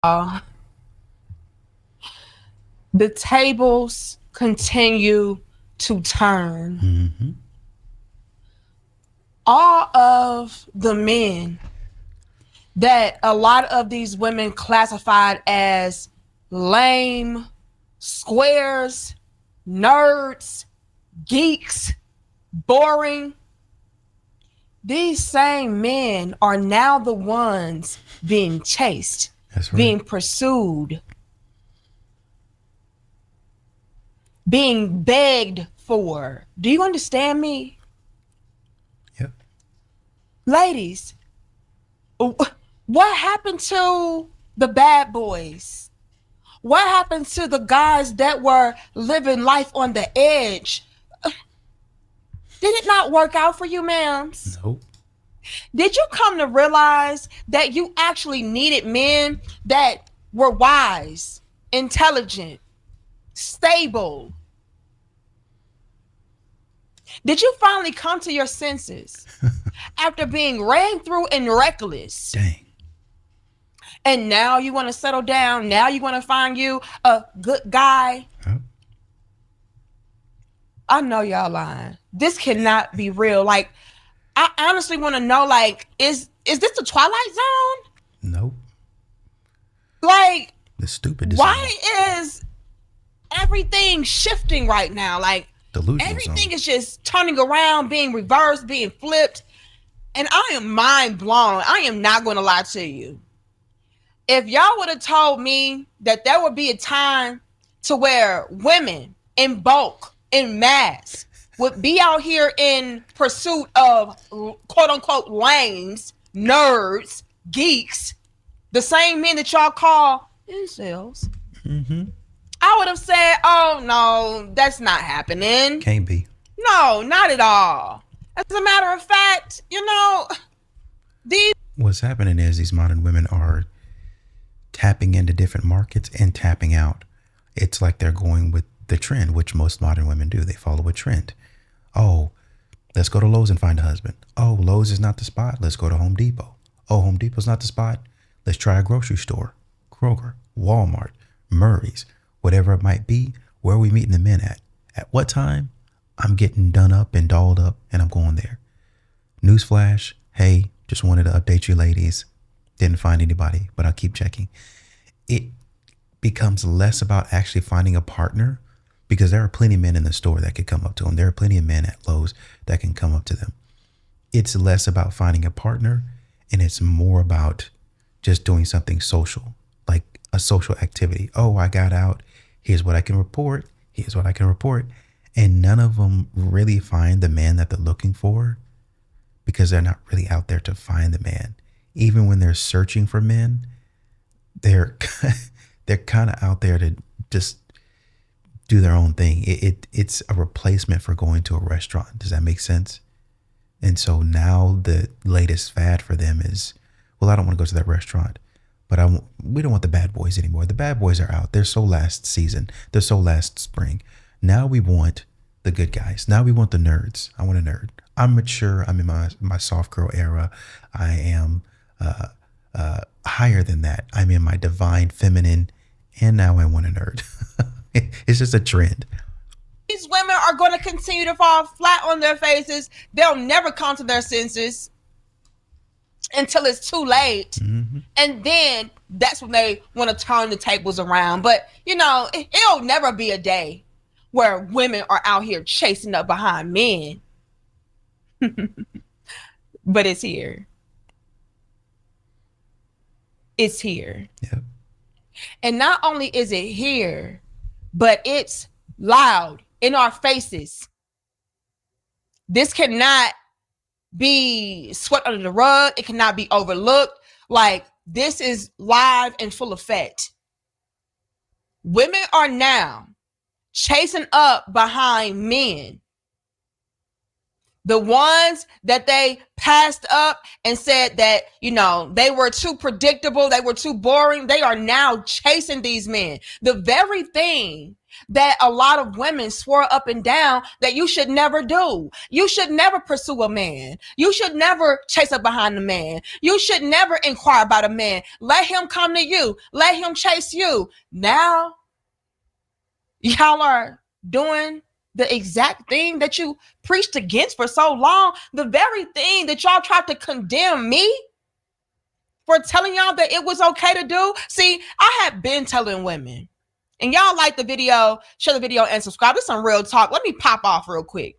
Uh, the tables continue to turn. Mm-hmm. All of the men that a lot of these women classified as lame, squares, nerds, geeks, boring, these same men are now the ones being chased, That's right. being pursued, being begged for. Do you understand me? Yep. Ladies, what happened to the bad boys? What happened to the guys that were living life on the edge? Did it not work out for you, ma'ams? Nope. Did you come to realize that you actually needed men that were wise, intelligent, stable? Did you finally come to your senses after being ran through and reckless? Dang. And now you want to settle down. Now you want to find you a good guy. Yep. I know y'all lying. This cannot be real. Like, I honestly want to know, like, is this the Twilight Zone? Nope. Like, The stupid zone. why is everything shifting right now? Like, Delusional everything zone. is just turning around, being reversed, being flipped. And I am mind blown. I am not going to lie to you. If y'all would have told me that there would be a time to where women in bulk, in mass, would be out here in pursuit of quote unquote lames, nerds, geeks, the same men that y'all call incels, Mm-hmm. I would have said, oh no, that's not happening. Can't be. No, not at all. As a matter of fact, these What's happening is these modern women are tapping into different markets and tapping out. It's like they're going with the trend, which most modern women do. They follow a trend. Oh, let's go to Lowe's and find a husband. Oh, Lowe's is not the spot. Let's go to Home Depot. Oh, Home Depot's not the spot. Let's try a grocery store. Kroger, Walmart, Murray's, whatever it might be. Where are we meeting the men at? At what time? I'm getting done up and dolled up and I'm going there. Newsflash, hey, just wanted to update you ladies. Didn't find anybody, but I'll keep checking. It becomes less about actually finding a partner because there are plenty of men in the store that could come up to them. There are plenty of men at Lowe's that can come up to them. It's less about finding a partner and it's more about just doing something social, like a social activity. Oh, I got out. Here's what I can report. Here's what I can report. And none of them really find the man that they're looking for because they're not really out there to find the man. Even when they're searching for men, they're they're kind of out there to just do their own thing. It's a replacement for going to a restaurant. Does that make sense? And so now the latest fad for them is, well, I don't want to go to that restaurant, but we don't want the bad boys anymore. The bad boys are out. They're so last season. They're so last spring. Now we want the good guys. Now we want the nerds. I want a nerd. I'm mature. I'm in my soft girl era. I am higher than that. I'm in my divine feminine, and now I want a nerd. It's just a trend. women are going to continue to fall flat on their faces. They'll never come to their senses until it's too late. Mm-hmm. And then that's when they want to turn the tables around. But, it'll never be a day where women are out here chasing up behind men. But it's here. It's here. Yep. And not only is it here, but it's loud in our faces. This cannot be swept under the rug. It cannot be overlooked. Like, this is live and full effect. Women are now chasing up behind men. The ones that they passed up and said that, they were too predictable, they were too boring, they are now chasing these men. The very thing that a lot of women swore up and down that you should never do. You should never pursue a man. You should never chase up behind a man. You should never inquire about a man. Let him come to you. Let him chase you. Now, y'all are doing the exact thing that you preached against for so long. The very thing that y'all tried to condemn me for telling y'all that it was okay to do. See, I have been telling women, and y'all like the video, share the video, and subscribe. This is some real talk. Let me pop off real quick.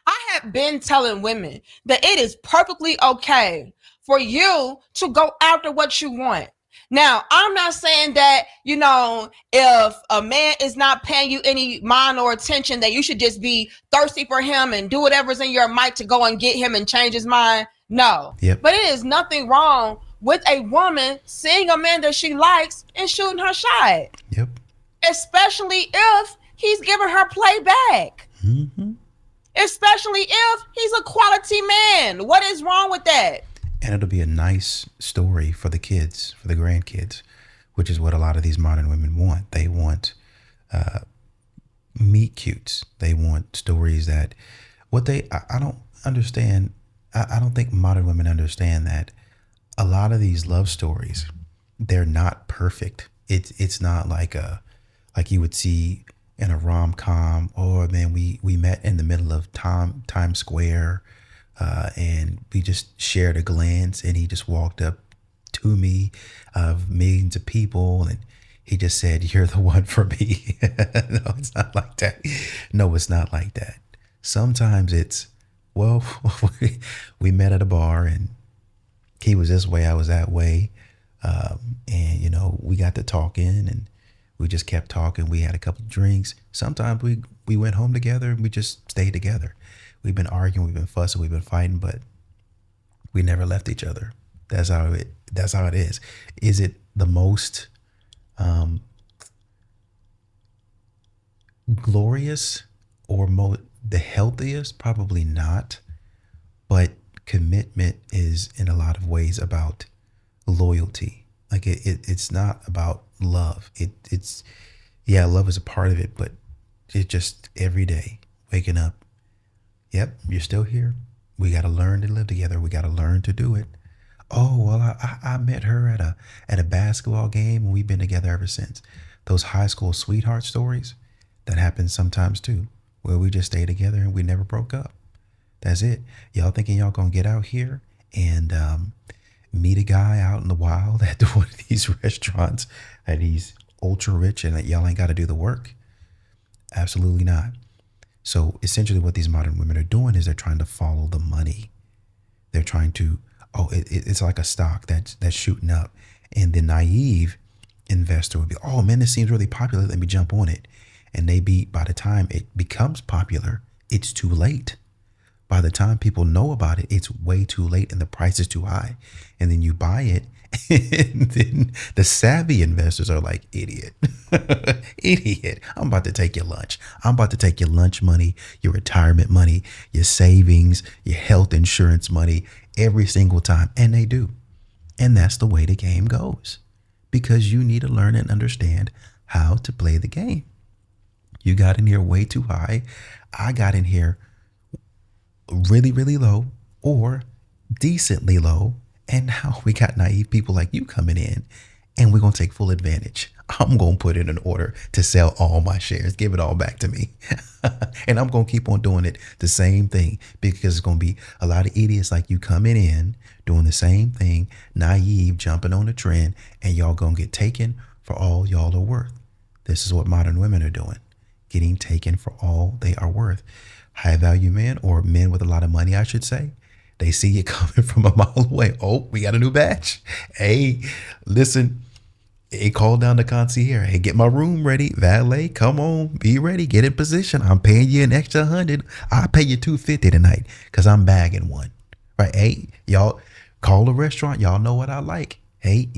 I have been telling women that it is perfectly okay for you to go after what you want. Now, I'm not saying that, if a man is not paying you any mind or attention, that you should just be thirsty for him and do whatever's in your might to go and get him and change his mind. No. Yep. But it is nothing wrong with a woman seeing a man that she likes and shooting her shot. Yep. Especially if he's giving her play back. Mm-hmm. Especially if he's a quality man. What is wrong with that? And it'll be a nice story for the kids, for the grandkids, which is what a lot of these modern women want. They want meet cutes. They want stories that I don't understand. I don't think modern women understand that a lot of these love stories, they're not perfect. It's not like you would see in a rom-com, or man, we met in the middle of Times Square, and we just shared a glance, and he just walked up to me of millions of people, and he just said, "You're the one for me." No, it's not like that. No, it's not like that. Sometimes it's, well, we met at a bar, and he was this way, I was that way, and we got to talking, and we just kept talking. We had a couple of drinks. Sometimes we went home together, and we just stayed together. We've been arguing, we've been fussing, we've been fighting, but we never left each other. That's how it is. Is it the most glorious or the healthiest? Probably not. But commitment is in a lot of ways about loyalty. Like it's not about love. It's love is a part of it, but it's just every day waking up. Yep, you're still here. We got to learn to live together. We got to learn to do it. Oh, well, I met her at a basketball game, and we've been together ever since. Those high school sweetheart stories, that happens sometimes too, where we just stay together and we never broke up. That's it. Y'all thinking y'all gonna get out here and meet a guy out in the wild at one of these restaurants that he's ultra rich and that y'all ain't got to do the work? Absolutely not. So essentially what these modern women are doing is they're trying to follow the money. They're trying to, it's like a stock that's shooting up. And the naive investor would be, oh man, this seems really popular. Let me jump on it. And by the time it becomes popular, it's too late. By the time people know about it, it's way too late and the price is too high. And then you buy it, and then the savvy investors are like, idiot, idiot. I'm about to take your lunch. I'm about to take your lunch money, your retirement money, your savings, your health insurance money every single time. And they do. And that's the way the game goes, because you need to learn and understand how to play the game. You got in here way too high. I got in here really, really low or decently low. And now we got naive people like you coming in, and we're going to take full advantage. I'm going to put in an order to sell all my shares. Give it all back to me. And I'm going to keep on doing it the same thing, because it's going to be a lot of idiots like you coming in, doing the same thing, naive, jumping on the trend, and y'all going to get taken for all y'all are worth. This is what modern women are doing, getting taken for all they are worth. High value men, or men with a lot of money, I should say, they see it coming from a mile away. Oh, we got a new batch. Hey, listen, hey, call down the concierge. Hey, get my room ready. Valet, come on, be ready. Get in position. I'm paying you an extra $100. I'll pay you $250 tonight because I'm bagging one. Right? Hey, y'all, call the restaurant. Y'all know what I like. Hey,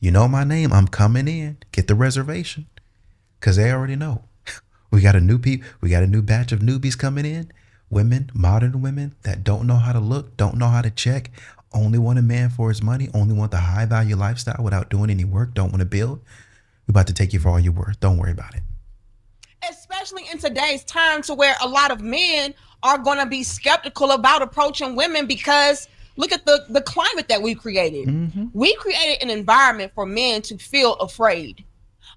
you know my name. I'm coming in. Get the reservation, because they already know. We got a new batch of newbies coming in. Women, modern women that don't know how to look, don't know how to check, only want a man for his money, only want the high value lifestyle without doing any work, don't want to build. We're about to take you for all you're worth. Don't worry about it. Especially in today's time, to where a lot of men are going to be skeptical about approaching women, because look at the climate that we created. Mm-hmm. We created an environment for men to feel afraid.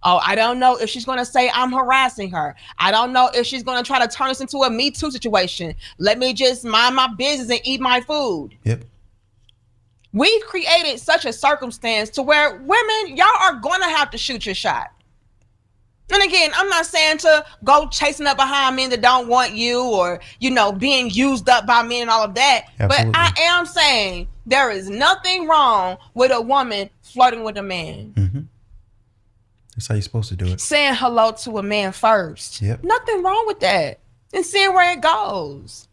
Oh, I don't know if she's going to say I'm harassing her. I don't know if she's going to try to turn this into a Me Too situation. Let me just mind my business and eat my food. Yep. We've created such a circumstance to where women, y'all are going to have to shoot your shot. And again, I'm not saying to go chasing up behind men that don't want you, or, you know, being used up by men and all of that. Absolutely. But I am saying there is nothing wrong with a woman flirting with a man. Mm-hmm. That's how you're supposed to do it. Saying hello to a man first. Yep. Nothing wrong with that. And seeing where it goes.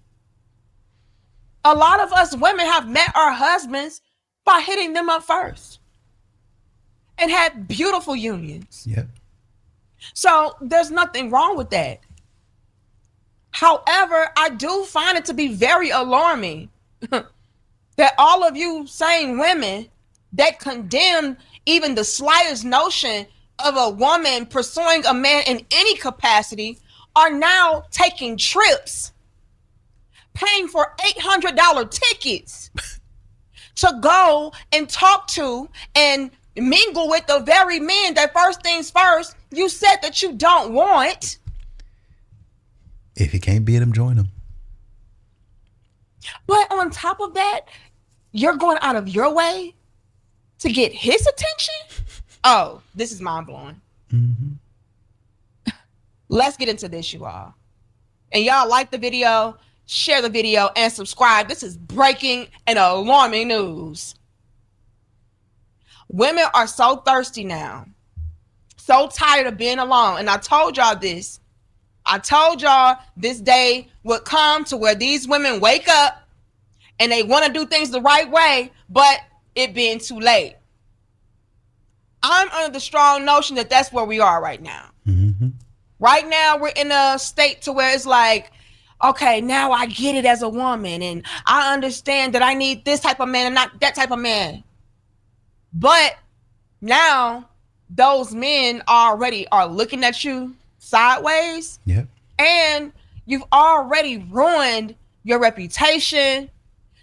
A lot of us women have met our husbands by hitting them up first. And had beautiful unions. Yep. So there's nothing wrong with that. However, I do find it to be very alarming that all of you same women that condemn even the slightest notion of a woman pursuing a man in any capacity are now taking trips, paying for $800 tickets to go and talk to and mingle with the very men that, first things first, you said that you don't want. If you can't beat them, join them. But on top of that, you're going out of your way to get his attention? Oh, this is mind-blowing. Mm-hmm. Let's get into this, you all. And y'all like the video, share the video, and subscribe. This is breaking and alarming news. Women are so thirsty now, so tired of being alone. And I told y'all this. I told y'all this day would come to where these women wake up and they want to do things the right way, but it being too late. I'm under the strong notion that that's where we are right now. Mm-hmm. Right now, we're in a state to where it's like, okay, now I get it as a woman, and I understand that I need this type of man and not that type of man. But now those men already are looking at you sideways. Yep. And you've already ruined your reputation.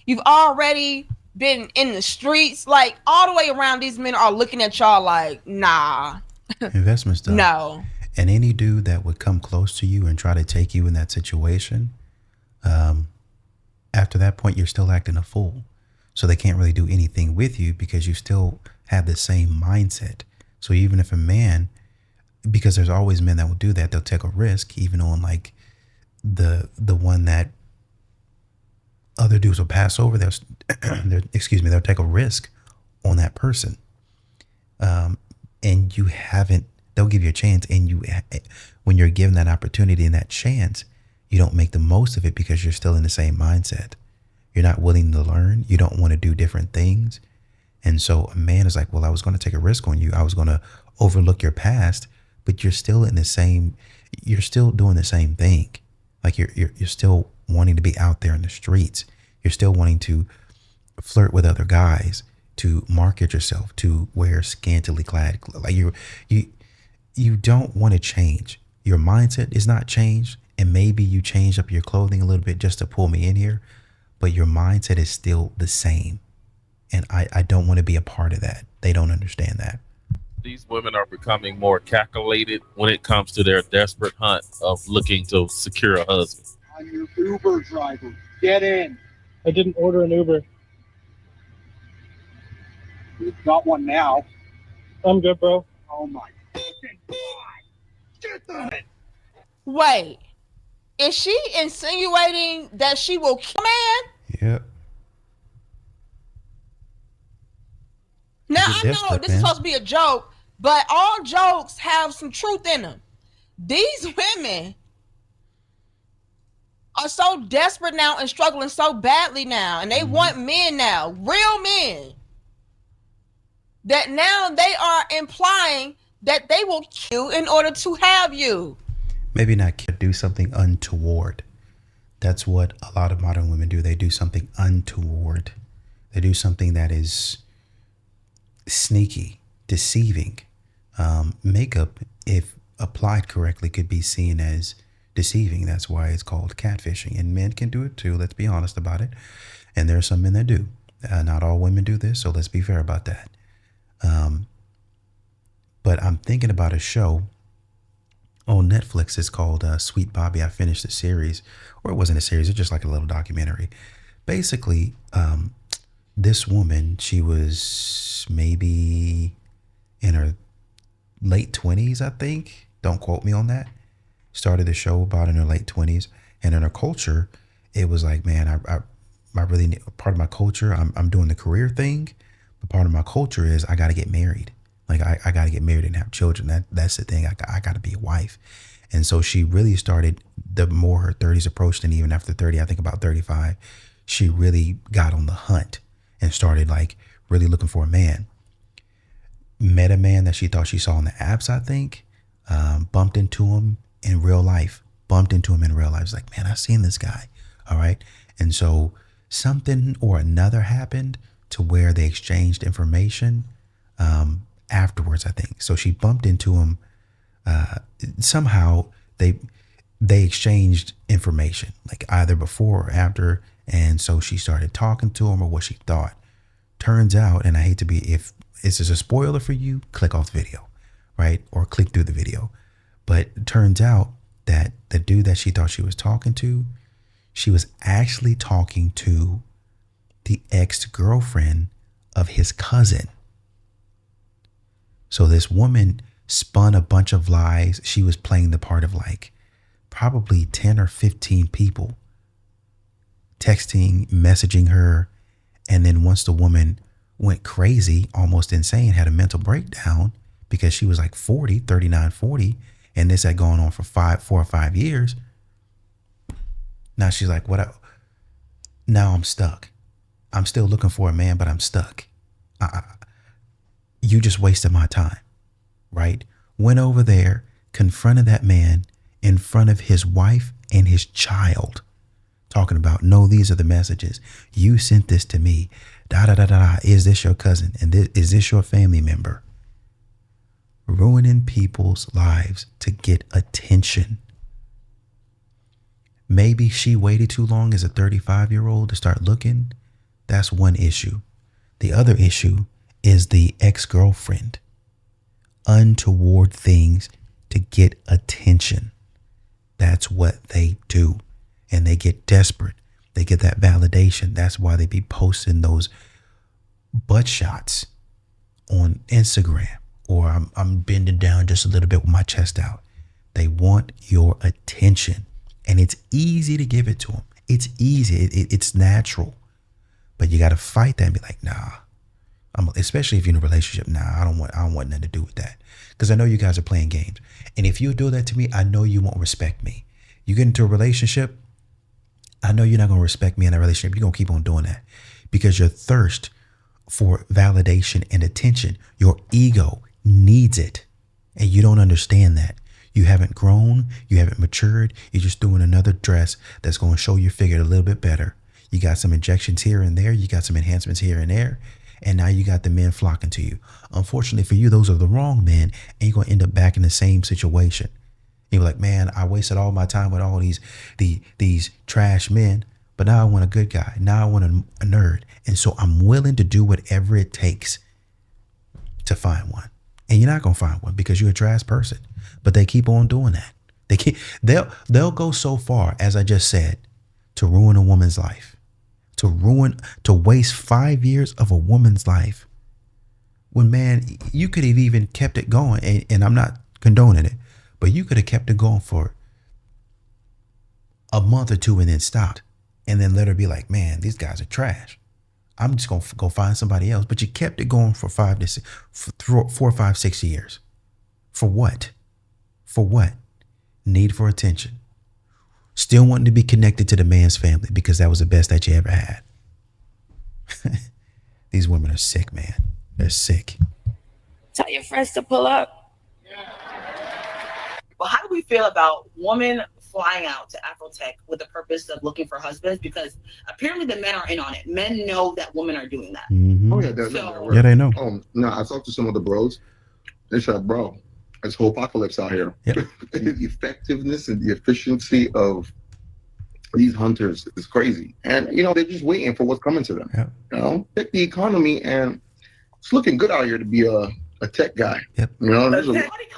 You've already been in the streets. Like, all the way around, these men are looking at y'all like, nah. Investment stuff. No. And any dude that would come close to you and try to take you in that situation, after that point, you're still acting a fool. So they can't really do anything with you because you still have the same mindset. So even if a man, because there's always men that will do that, they'll take a risk, even on like the one that other dudes will pass over. They'll take a risk on that person. And you haven't, they'll give you a chance. And when you're given that opportunity and that chance, you don't make the most of it because you're still in the same mindset. You're not willing to learn. You don't want to do different things. And so a man is like, well, I was going to take a risk on you. I was going to overlook your past, but you're still doing the same thing. Like you're still wanting to be out there in the streets. You're still wanting to flirt with other guys, to market yourself, to wear scantily clad. Like you don't want to change. Your mindset is not changed. And maybe you change up your clothing a little bit just to pull me in here, but your mindset is still the same. And I don't want to be a part of that. They don't understand that. These women are becoming more calculated when it comes to their desperate hunt of looking to secure a husband. I'm your Uber driver. Get in. I didn't order an Uber. We've got one now. I'm good, bro. Oh my fucking God. Get that. Wait, is she insinuating that she will kill a man? Yep. Now, You're I know desperate, this is man. supposed to be a joke, but all jokes have some truth in them. These women are so desperate now and struggling so badly now, and they want men now, real men, that now they are implying that they will kill in order to have you. Maybe not do something untoward. That's what a lot of modern women do. They do something untoward. They do something that is sneaky, deceiving, Makeup, if applied correctly, could be seen as deceiving. That's why it's called catfishing. And men can do it too. Let's be honest about it. And there are some men that do. Not all women do this, so let's be fair about that. Um, but I'm thinking about a show on Netflix. It's called Sweet Bobby. I finished the series, or it wasn't a series. It's just like a little documentary. Basically, this woman, she was maybe in her late 20s, I think. Don't quote me on that. Started the show about in her late 20s. And in her culture, it was like, man, I really need, part of my culture, I'm doing the career thing. But part of my culture is I got to get married. Like I got to get married and have children. That's the thing. I got to be a wife. And so she really started, the more her 30s approached, and even after 30, I think about 35, she really got on the hunt and started like really looking for a man. Met a man that she thought she saw in the apps, I think. Bumped into him in real life. It's like, man, I've seen this guy. All right. And so something or another happened to where they exchanged information afterwards, I think. So she bumped into him. Somehow they exchanged information, like either before or after. And so she started talking to him, or what she thought. Turns out, and I hate to be, if this is a spoiler for you, click off the video, right? Or click through the video. But it turns out that the dude that she thought she was talking to, she was actually talking to the ex-girlfriend of his cousin. So this woman spun a bunch of lies. She was playing the part of like probably 10 or 15 people texting, messaging her. And then once the woman went crazy, almost insane, had a mental breakdown because she was like 40, 39, 40. And this had gone on for 4 or 5 years. Now she's like, now I'm stuck. I'm still looking for a man, but I'm stuck. You just wasted my time, right? Went over there, confronted that man in front of his wife and his child, talking about, no, these are the messages. You sent this to me. Da da da da. Is this your cousin? And is this your family member? Ruining people's lives to get attention. Maybe she waited too long as a 35-year-old to start looking. That's one issue. The other issue is the ex-girlfriend. Untoward things to get attention. That's what they do. And they get desperate. They get that validation. That's why they be posting those butt shots on Instagram. Or I'm bending down just a little bit with my chest out. They want your attention. And it's easy to give it to them. It's easy. It's natural. But you got to fight that and be like, nah. Especially if you're in a relationship, nah, I don't want nothing to do with that. Because I know you guys are playing games. And if you do that to me, I know you won't respect me. You get into a relationship, I know you're not going to respect me in that relationship. You're going to keep on doing that. Because your thirst for validation and attention, your ego needs it. And you don't understand that. You haven't grown. You haven't matured. You're just doing another dress that's going to show your figure a little bit better. You got some injections here and there. You got some enhancements here and there. And now you got the men flocking to you. Unfortunately for you, those are the wrong men. And you're going to end up back in the same situation. You're like, man, I wasted all my time with all these trash men. But now I want a good guy. Now I want a nerd. And so I'm willing to do whatever it takes to find one. And you're not going to find one because you're a trash person. But they keep on doing that. They'll go so far, as I just said, to ruin a woman's life. To waste 5 years of a woman's life. When, man, you could have even kept it going. And I'm not condoning it. But you could have kept it going for a month or two and then stopped. And then let her be like, man, these guys are trash. I'm just going to go find somebody else. But you kept it going for 4, 5, 6 years. For what? For what? Need for attention. Still wanting to be connected to the man's family because that was the best that you ever had. These women are sick, man. They're sick. Tell your friends to pull up. Well, how do we feel about women flying out to Afrotech with the purpose of looking for husbands? Because apparently the men are in on it. Men know that women are doing that. Mm-hmm. Oh yeah, So- Yeah, they know. No, I talked to some of the bros. They said, bro, it's whole apocalypse out here. Yep. The effectiveness and the efficiency of these hunters is crazy. And, they're just waiting for what's coming to them. Yep. Pick the economy, and it's looking good out here to be a tech guy. Yep. Somebody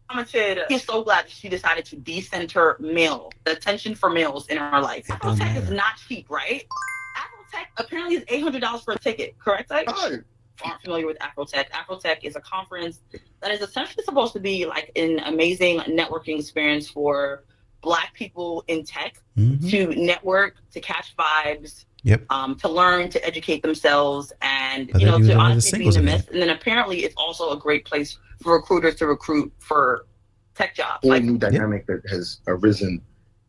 commented, he's so glad that she decided to decenter the attention for males in her life. Afrotech is not cheap, right? Afrotech apparently is $800 for a ticket, correct? Like, aren't familiar with Afrotech. Afrotech is a conference that is essentially supposed to be like an amazing networking experience for Black people in tech to network, to catch vibes, to learn, to educate themselves, and to honestly be in the midst. And then apparently it's also a great place for recruiters to recruit for tech jobs. One new dynamic that has arisen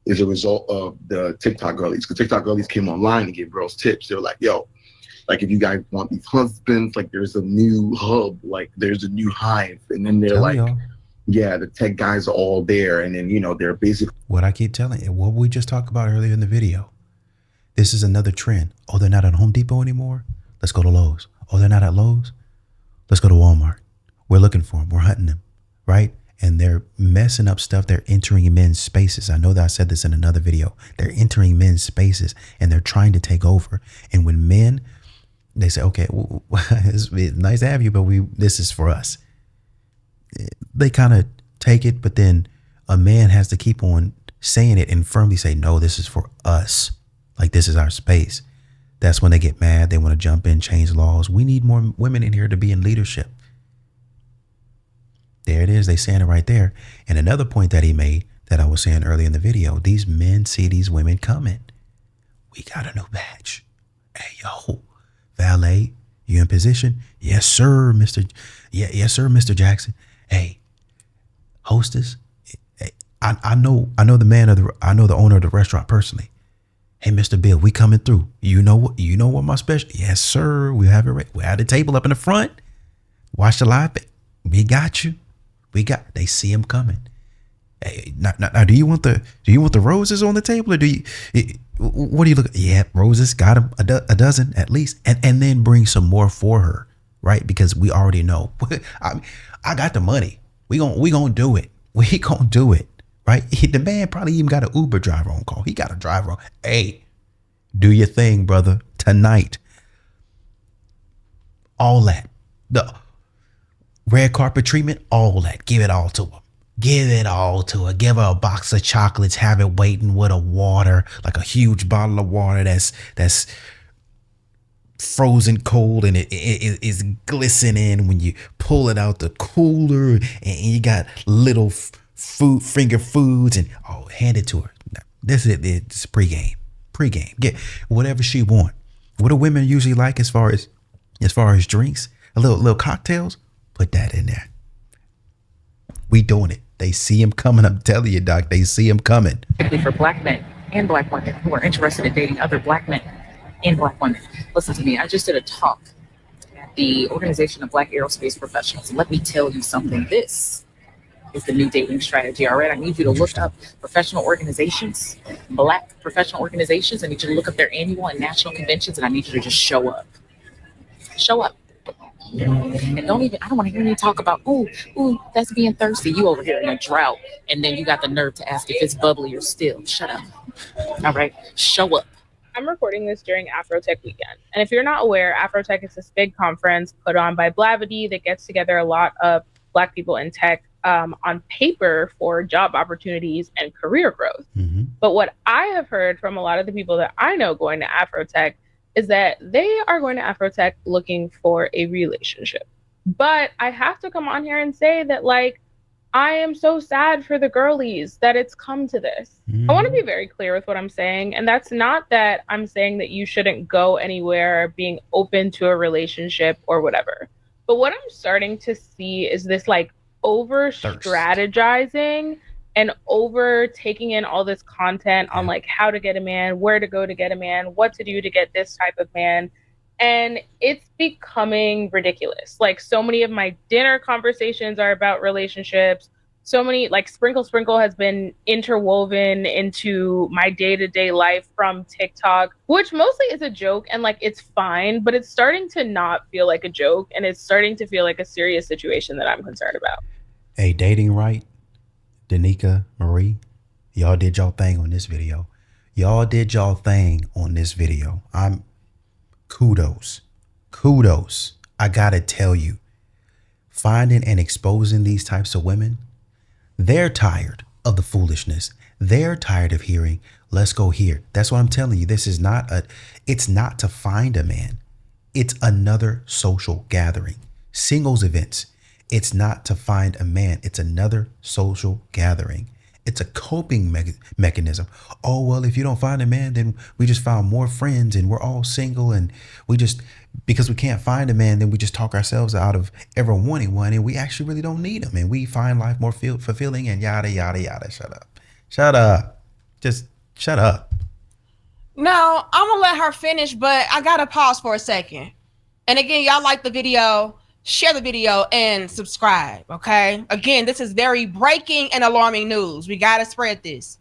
is a result of the TikTok girlies. Because TikTok girlies came online and gave girls tips. They were like, yo, like if you guys want these husbands, like there's a new hub, like there's a new hive. And then they're yeah, the tech guys are all there. And then, they're basically what I keep telling you, what we just talked about earlier in the video. This is another trend. Oh, they're not at Home Depot anymore? Let's go to Lowe's. Oh, they're not at Lowe's? Let's go to Walmart. We're looking for them. We're hunting them, right? And they're messing up stuff. They're entering men's spaces. I know that I said this in another video. They're entering men's spaces and they're trying to take over. And when men, they say, okay, it's nice to have you, but this is for us. They kind of take it, but then a man has to keep on saying it and firmly say, no, this is for us. Like, this is our space. That's when they get mad. They want to jump in, change laws. We need more women in here to be in leadership. There it is. They saying it right there. And another point that he made that I was saying earlier in the video, these men see these women coming. We got a new batch. Hey, yo, valet, you in position? Yes, sir, Mr. Yes, sir, Mr. Jackson. Hey, hostess. Hey, I know the owner of the restaurant personally. Hey, Mr. Bill, we coming through. You know what my special? Yes, sir. We have it right. We have the table up in the front. Watch the live. We got you. They see him coming. Hey, now, do you want the roses on the table, or what do you look at? Yeah, roses, got them a dozen at least, and then bring some more for her, right? Because we already know. I got the money. We gonna do it. We gonna do it, right? The man probably even got an Uber driver on call. He got a driver on. Hey, do your thing, brother. Tonight, all that, the red carpet treatment, all that. Give it all to him. Give it all to her. Give her a box of chocolates. Have it waiting with a water, like a huge bottle of water that's frozen cold, and it is glistening when you pull it out the cooler, and you got little finger foods, and hand it to her. This is it's pregame. Get whatever she want. What do women usually like as far as drinks? A little cocktails. Put that in there. We doing it. They see him coming. I'm telling you, Doc, they see him coming. For Black men and Black women who are interested in dating other Black men and Black women. Listen to me. I just did a talk at the Organization of Black Aerospace Professionals. And let me tell you something. This is the new dating strategy. All right. I need you to look up professional organizations, Black professional organizations. I need you to look up their annual and national conventions, and I need you to just show up. Show up. And I don't want to hear you talk about, ooh, that's being thirsty. You over here in a drought. And then you got the nerve to ask if it's bubbly or still. Shut up. All right. Show up. I'm recording this during Afrotech weekend. And if you're not aware, Afrotech is this big conference put on by Blavity that gets together a lot of Black people in tech on paper for job opportunities and career growth. Mm-hmm. But what I have heard from a lot of the people that I know going to Afrotech is that they are going to Afrotech looking for a relationship. But I have to come on here and say that, like, I am so sad for the girlies that it's come to this. I want to be very clear with what I'm saying. And that's not that I'm saying that you shouldn't go anywhere being open to a relationship or whatever. But what I'm starting to see is this like over strategizing and over taking in all this content on like how to get a man, where to go to get a man, what to do to get this type of man. And it's becoming ridiculous. Like, so many of my dinner conversations are about relationships. so many, like sprinkle has been interwoven into my day-to-day life from TikTok, which mostly is a joke, and like it's fine, but it's starting to not feel like a joke, and it's starting to feel like a serious situation that I'm concerned about. Hey, dating right, Danica, Marie, y'all did y'all thing on this video. Y'all did y'all thing on this video. I'm kudos. I gotta tell you, finding and exposing these types of women, they're tired of the foolishness. They're tired of hearing, let's go here. That's what I'm telling you. It's not to find a man. It's another social gathering. Singles events. It's not to find a man. It's another social gathering. It's a coping mechanism. Oh, well, if you don't find a man, then we just found more friends and we're all single, and because we can't find a man, then we just talk ourselves out of ever wanting one, and we actually really don't need him, and we find life more fulfilling, and yada, yada, yada. Shut up. Just shut up. No, I'm gonna let her finish, but I gotta pause for a second. And again, y'all like the video, share the video, and subscribe, okay? Again, this is very breaking and alarming news. We gotta spread this.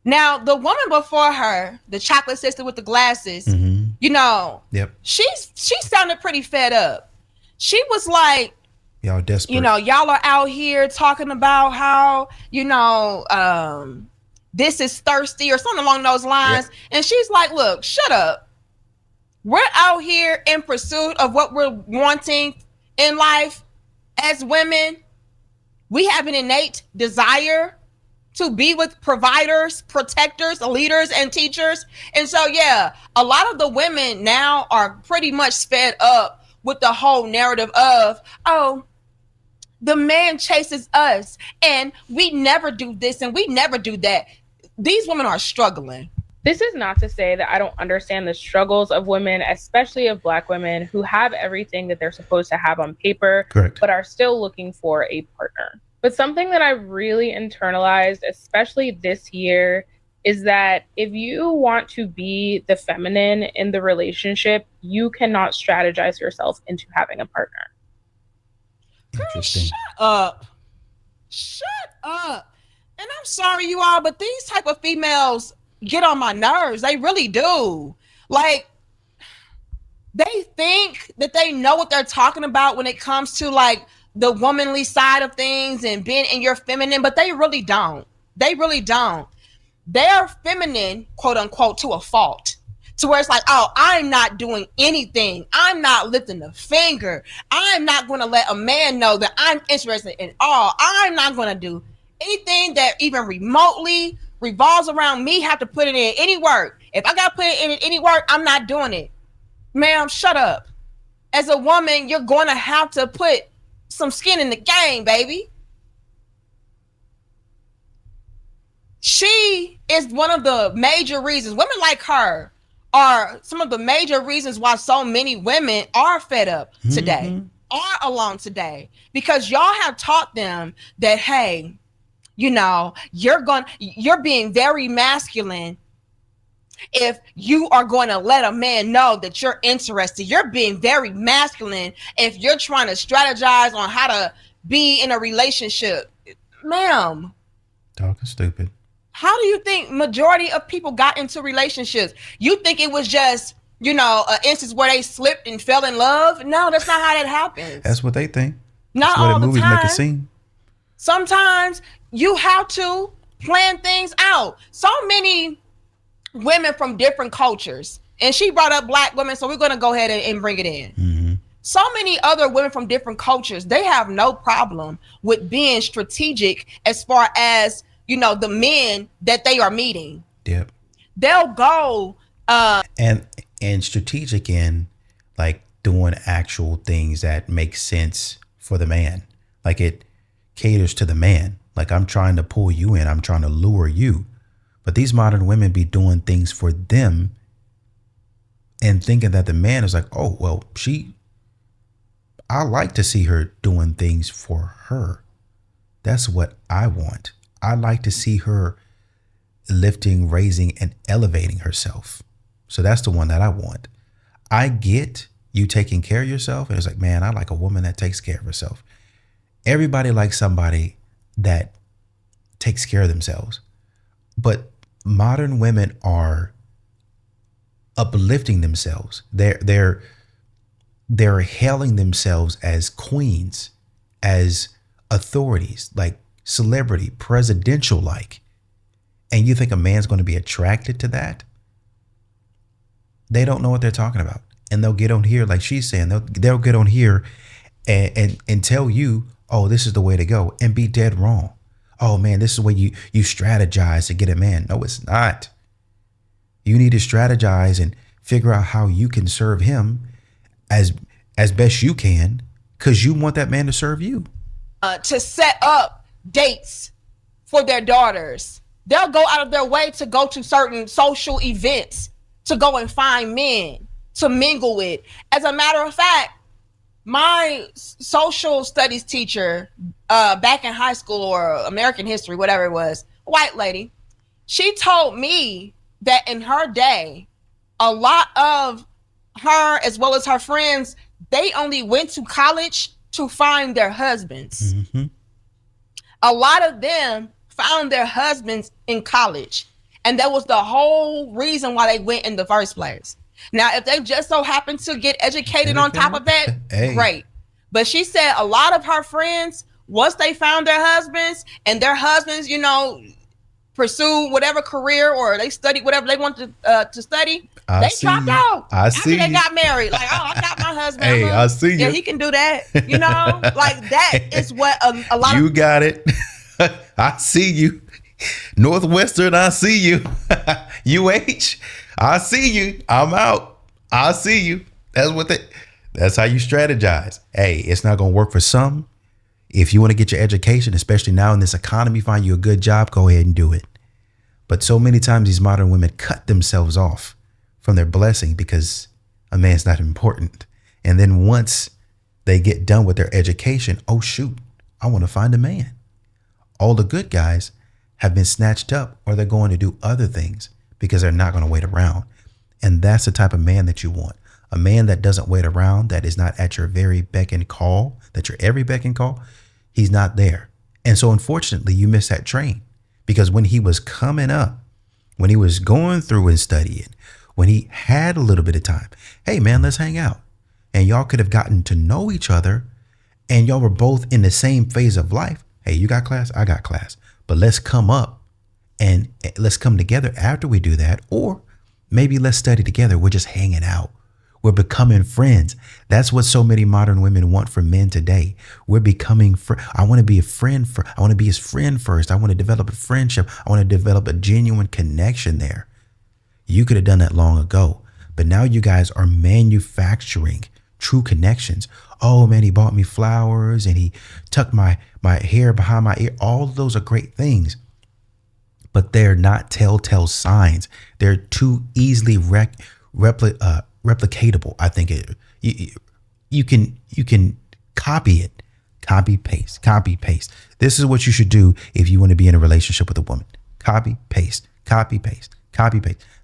Now, the woman before her, the chocolate sister with the glasses, Yep. she sounded pretty fed up. She was like, y'all desperate. Y'all are out here talking about how, this is thirsty or something along those lines. Yep. And she's like, look, shut up. We're out here in pursuit of what we're wanting in life as women. We have an innate desire to be with providers, protectors, leaders, and teachers. And so, yeah, a lot of the women now are pretty much fed up with the whole narrative of, oh, the man chases us and we never do this and we never do that. These women are struggling. This is not to say that I don't understand the struggles of women, especially of Black women who have everything that they're supposed to have on paper, correct, but are still looking for a partner. But something that I really internalized, especially this year, is that if you want to be the feminine in the relationship, you cannot strategize yourself into having a partner. Interesting. Shut up. And I'm sorry, you all, but these type of females get on my nerves. They really do. Like, they think that they know what they're talking about when it comes to like the womanly side of things and being in your feminine, but they really don't. They really don't. They're feminine, quote unquote, to a fault. To where it's like, oh, I'm not doing anything. I'm not lifting a finger. I'm not going to let a man know that I'm interested in all. I'm not going to do anything that even remotely revolves around me. Have to put it in any work. If I got to put it in any work, I'm not doing it. Ma'am, shut up. As a woman, you're going to have to put some skin in the game, baby. She is one of the major reasons. Women like her are some of the major reasons why so many women are fed up today, are alone today, because y'all have taught them that, hey, you're being very masculine if you are going to let a man know that you're interested. You're being very masculine if you're trying to strategize on how to be in a relationship. Ma'am, talking stupid. How do you think majority of people got into relationships? You think it was just, an instance where they slipped and fell in love? No, that's not how that happens. That's what they think. Not that's what all the movies time. make it seem. Sometimes you have to plan things out. So many women from different cultures, and she brought up Black women, so we're going to go ahead and bring it in. Mm-hmm. So many other women from different cultures, they have no problem with being strategic as far as, the men that they are meeting. Yep. They'll go and strategic in like doing actual things that make sense for the man. Like it caters to the man. Like I'm trying to pull you in, I'm trying to lure you. But these modern women be doing things for them and thinking that the man is like, oh, well, I like to see her doing things for her. That's what I want. I like to see her lifting, raising, and elevating herself. So that's the one that I want. I get you taking care of yourself. And it's like, man, I like a woman that takes care of herself. Everybody likes somebody that takes care of themselves. But modern women are uplifting themselves. They're hailing themselves as queens, as authorities, like celebrity, presidential like. And you think a man's going to be attracted to that? They don't know what they're talking about. And they'll get on here, like she's saying, they'll get on here and tell you, oh, this is the way to go, and be dead wrong. Oh man, this is where you strategize to get a man. No, it's not. You need to strategize and figure out how you can serve him as best you can, because you want that man to serve you. To set up dates for their daughters. They'll go out of their way to go to certain social events to go and find men to mingle with. As a matter of fact, my social studies teacher back in high school, or American history, whatever it was, white lady, she told me that in her day, a lot of her, as well as her friends, they only went to college to find their husbands. Mm-hmm. A lot of them found their husbands in college. And that was the whole reason why they went in the first place. Now, if they just so happen to get educated on top of that, hey, great. But she said a lot of her friends, once they found their husbands, and their husbands, you know, pursue whatever career, or they studied whatever they wanted to study, they dropped out. After they got married. Like, oh, I got my husband. Hey, I see you. Yeah, he can do that. You know, like that is what a lot you of... got it. I see you. Northwestern, I see you. UH, I see you. I'm out. I see you. That's how you strategize. Hey, it's not going to work for some. If you want to get your education, especially now in this economy, find you a good job, go ahead and do it. But so many times these modern women cut themselves off from their blessing because a man's not important. And then once they get done with their education, oh shoot, I want to find a man. All the good guys have been snatched up, or they're going to do other things because they're not going to wait around. And that's the type of man that you want. A man that doesn't wait around, that is not at your very beck and call, that your every beck and call, he's not there. And so unfortunately, you missed that train, because when he was coming up, when he was going through and studying, when he had a little bit of time, hey man, let's hang out. And y'all could have gotten to know each other, and y'all were both in the same phase of life. Hey, you got class, I got class, but let's come up and let's come together after we do that. Or maybe let's study together. We're just hanging out. We're becoming friends. That's what so many modern women want from men today. We're becoming I want to be a friend. I want to be his friend first. I want to develop a friendship. I want to develop a genuine connection there. You could have done that long ago, but now you guys are manufacturing true connections. Oh man, he bought me flowers and he tucked my hair behind my ear. All of those are great things, but they're not telltale signs. They're too easily replicatable. I think you can copy it, copy paste. This is what you should do if you want to be in a relationship with a woman. Copy paste.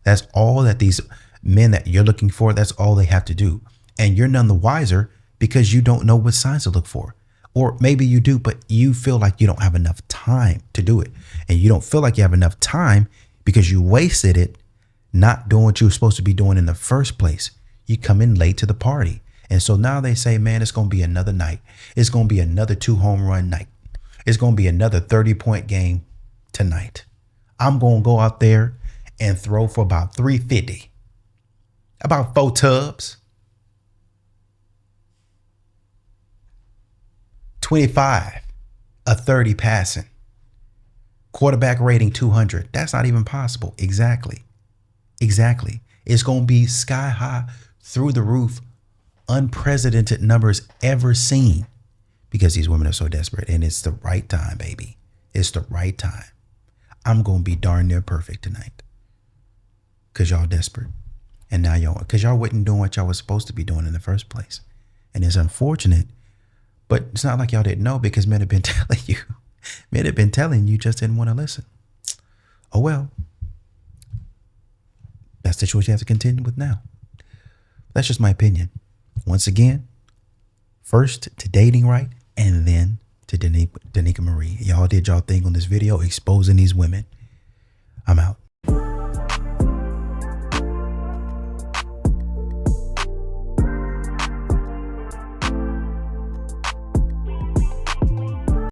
That's all that these men that you're looking for, that's all they have to do. And you're none the wiser because you don't know what signs to look for. Or maybe you do, but you feel like you don't have enough time to do it. And you don't feel like you have enough time because you wasted it not doing what you were supposed to be doing in the first place. You come in late to the party. And so now they say, man, it's going to be another night. It's going to be another 2 home run night. It's going to be another 30-point game tonight. I'm going to go out there and throw for about 350. About 4 tubs. 25, a 30 passing. Quarterback rating 200. That's not even possible. Exactly. It's going to be sky high, through the roof, unprecedented numbers ever seen, because these women are so desperate. And it's the right time, baby. It's the right time. I'm going to be darn near perfect tonight because y'all desperate. And now because y'all wasn't doing what y'all was supposed to be doing in the first place. And it's unfortunate, but it's not like y'all didn't know, because men have been telling you. Men have been telling you, just didn't want to listen. Oh, well. That's the choice you have to contend with now. That's just my opinion. Once again, first to dating right, and then to Danica Marie. Y'all did y'all thing on this video exposing these women. I'm out.